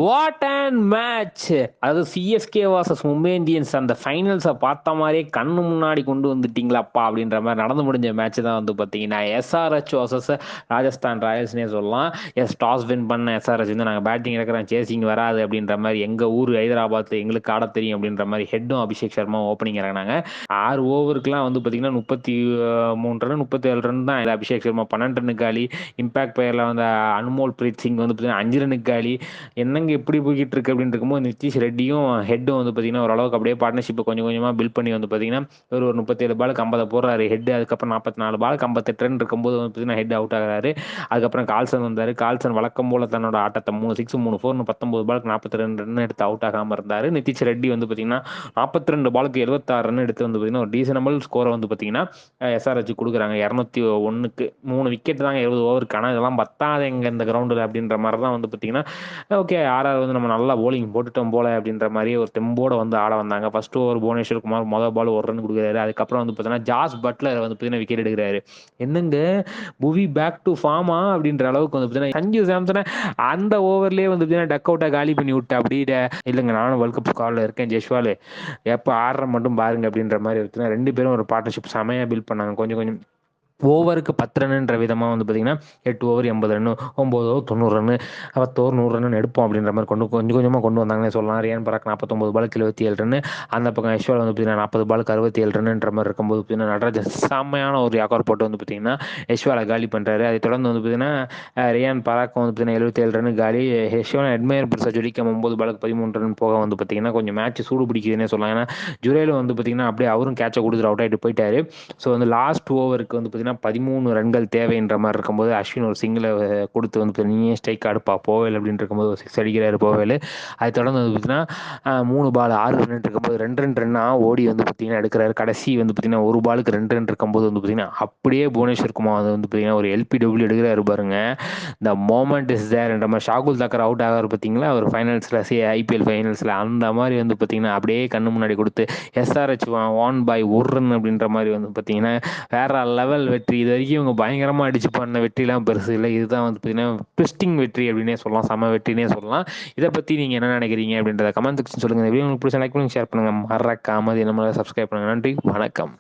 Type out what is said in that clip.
What and match! அதாவது CSK versus Mumbai Indians அந்த ஃபைனல்ஸை பார்த்த மாதிரியே கண்ணு முன்னாடி கொண்டு வந்துட்டீங்களாப்பா அப்படின்ற மாதிரி நடந்து முடிஞ்ச மேட்ச் தான் வந்து பார்த்தீங்கன்னா எஸ்ஆர்ஹெச் வாசஸ் ராஜஸ்தான் ராயல்ஸ்னே சொல்லலாம். டாஸ் வின் பண்ண எஸ்ஆர்ஹெச் வந்து நாங்கள் பேட்டிங் இறக்குறோம், சேசிங் வராது அப்படின்ற மாதிரி, எங்கள் ஊர் ஹைதராபாத் எங்களுக்கு ஆட தெரியும் அப்படின்ற மாதிரி ஹெட்டும் அபிஷேக் சர்மா ஓப்பனிங் இறங்கினாங்க. 6 ஓவருக்குலாம் வந்து பார்த்தீங்கன்னா 33 ரன் 37 ரன் தான். அபிஷேக் சர்மா 12 ரன்னுக்கு காலி. இம்பாக்ட் பிளேயரில் வந்து அனுமோல் பிரீத் சிங் வந்து பார்த்தீங்கன்னா 5 ரன்னுக்கு காலி. என்னங்க எப்படி போய்கிட்டு இருக்கு அப்படின்னு இருக்கும்போது நிதிஷ் ரெட்டியும் ஹெட்டும் வந்து பார்த்தீங்கன்னா ஓரளவுக்கு அப்படியே பார்ட்னர்ஷிப்பை கொஞ்சம் கொஞ்சமாக பில்ட் பண்ணி வந்து பார்த்தீங்கன்னா ஒரு 37 பாலுக்கு 50 போடுறாரு ஹெட். அதுக்கப்புறம் 44 பாலுக்கு 58 ரன் இருக்கும்போது வந்து பார்த்தீங்கன்னா ஹெட் அவுட் ஆகிறாரு. அதுக்கப்புறம் கால்சன் வந்தார். கால்சன் வழக்கம் போல தன்னோட ஆட்டத்தை 3 6 3 4 19 பாலுக்கு 42 ரன் எடுத்து அவுட் ஆகாமல் இருந்தார். நிதிஷ் ரெட்டி வந்து பார்த்தீங்கன்னா 42 பாலுக்கு 76 ரன் எடுத்து வந்து பார்த்தீங்கன்னா ஒரு டீசனபிள் ஸ்கோரை வந்து பார்த்தீங்கன்னா எஸ்ஆர்ஹெச் கொடுக்குறாங்க. 201க்கு 3 விக்கெட் தாங்க 20 ஓவருக்கு. ஆனால் இதெல்லாம் பத்தாது எங்க இந்த கிரவுண்டில் அப்படின்ற மாதிரி தான் வந்து பார்த்தீங்கன்னா ஓகே ஆர்ஆர் வந்து நம்ம நல்லா போலிங் போட்டுட்டோம் போல அப்படின்ற மாதிரி ஒரு தெம்போட வந்து ஆட வந்தாங்க. ஃபர்ஸ்ட் ஓவர் புவனேஸ்வர் குமார் மொதல் பால் 1 ரன் கொடுக்குறாரு. அதுக்கப்புறம் வந்து பார்த்தீங்கன்னா ஜாஸ் பட்லர் வந்து பார்த்தீங்கன்னா விக்கெட் எடுக்கிறாரு. என்னங்க புவி பேக் டு ஃபார்மா அப்படின்ற அளவுக்கு வந்து பார்த்தீங்கன்னா சஞ்சு சாம்சனை அந்த ஓவர்லேயே வந்து பார்த்தீங்கன்னா டக் அவுட்டை காலி பண்ணி விட்டு அப்படியே இல்லைங்க நானும் வேர்ல்ட் கப் ஸ்குவாடில் இருக்கேன் ஜெய்ஸ்வால் எப்போ ஆடுற மட்டும் பாருங்க அப்படின்ற மாதிரி பார்த்தீங்கன்னா 2 பேரும் ஒரு பார்ட்னர்ஷிப் செமையாக பில்ட் பண்ணாங்க. கொஞ்சம் கொஞ்சம் ஓவருக்கு 10 ரன்ன்ற விதமாக வந்து பார்த்தீங்கன்னா 8 over 80 run, 9 over 90 run, 10 over 100 run எடுப்போம் அப்படின்ற மாதிரி கொஞ்சம் கொஞ்சமாக கொண்டு வந்தாங்கன்னே சொல்லலாம். ரியான் பராக் 49 பாலுக்கு 77 ரன். அந்த பக்கம் யஷ்வால் வந்து பார்த்தீங்கன்னா 40 பாலுக்கு 67 ரன்ன்ற மாதிரி இருக்கும்போது பார்த்தீங்கன்னா நடராஜன் செம்மையான ஒரு யாக்கர் போட்டு வந்து பார்த்தீங்கன்னா யஷ்வாலை காலி பண்ணுறாரு. அதை தொடர்ந்து வந்து பார்த்தீங்கன்னா ரியான் பராக் வந்து பார்த்தீங்கன்னா 77 ரன் காலி. யஷ்வால் அட்மையர் பெருசாக ஜொலிக்க 9 பாலுக்கு 13 ரன் போக வந்து பார்த்தீங்கன்னா கொஞ்சம் மேட்ச் சூடு பிடிக்குதுன்னே சொல்லலாம். ஏன்னா ஜுரேலும் வந்து பார்த்தீங்கன்னா அப்படியே அவரும் கேட்சை கொடுத்துட்டு அவுட் ஆகிட்டு போயிட்டாரு. ஸோ வந்து லாஸ்ட் ஓவருக்கு வந்து பார்த்தீங்கன்னா 13 ரன்கள் தேவைன்ற மாதிரி இருக்கும்போது அஸ்வின் ஒரு சிங்கிளை கொடுத்து வந்து நீயே ஸ்ட்ரைக் அடுப்பா போவேல் அப்படின்னு இருக்கும்போது ஒரு 6 அடிக்கிறாரு போவேல். அதை தொடர்ந்து வந்து பார்த்தீங்கன்னா 3 பால் 6 ரன் இருக்கும்போது 2 ரன்னாக ஓடி வந்து பார்த்தீங்கன்னா எடுக்கிறாரு. கடைசி வந்து பார்த்தீங்கன்னா 1 பாலுக்கு 2 ரன் இருக்கும்போது வந்து பார்த்தீங்கன்னா அப்படியே புவனேஸ்வர் குமார் வந்து பார்த்தீங்கன்னா ஒரு எல்பிடபிள்யூ எடுக்கிறாரு பாருங்க. இந்த மோமெண்ட் இஸ் தேர்ன்ற மாதிரி ஷாகுல் தாக்கர் அவுட் ஆகாரு பார்த்தீங்களா ஒரு ஃபைனல்ஸில் ஐபிஎல் ஃபைனல்ஸில் அந்த மாதிரி வந்து பார்த்தீங்கன்னா அப்படியே கண்ணு முன்னாடி கொடுத்து எஸ்ஆர்ஹெச் ஒன் பை 1 ரன் அப்படின்ற மாதிரி வந்து பார்த்தீங்கன்னா வேற லெவல் வெற்றி. இது வரைக்கும் இவங்க பயங்கரமாக அடிச்சு பண்ண வெற்றிலாம் பெருசு இல்லை. இதுதான் வந்து பார்த்தீங்கன்னா ட்விஸ்டிங் வெற்றி அப்படின்னே சொல்லலாம், செம வெற்றினே சொல்லலாம். இதை பற்றி நீங்கள் என்ன நினைக்கிறீங்க அப்படின்றத கமெண்ட் செக்ஷன் சொல்லுங்கள். இந்த வீடியோ உங்களுக்கு பிடிச்ச லைக் பண்ணி ஷேர் பண்ணுங்கள். மறக்காம நம்மளை சப்ஸ்கிரைப் பண்ணுங்கள். நன்றி, வணக்கம்.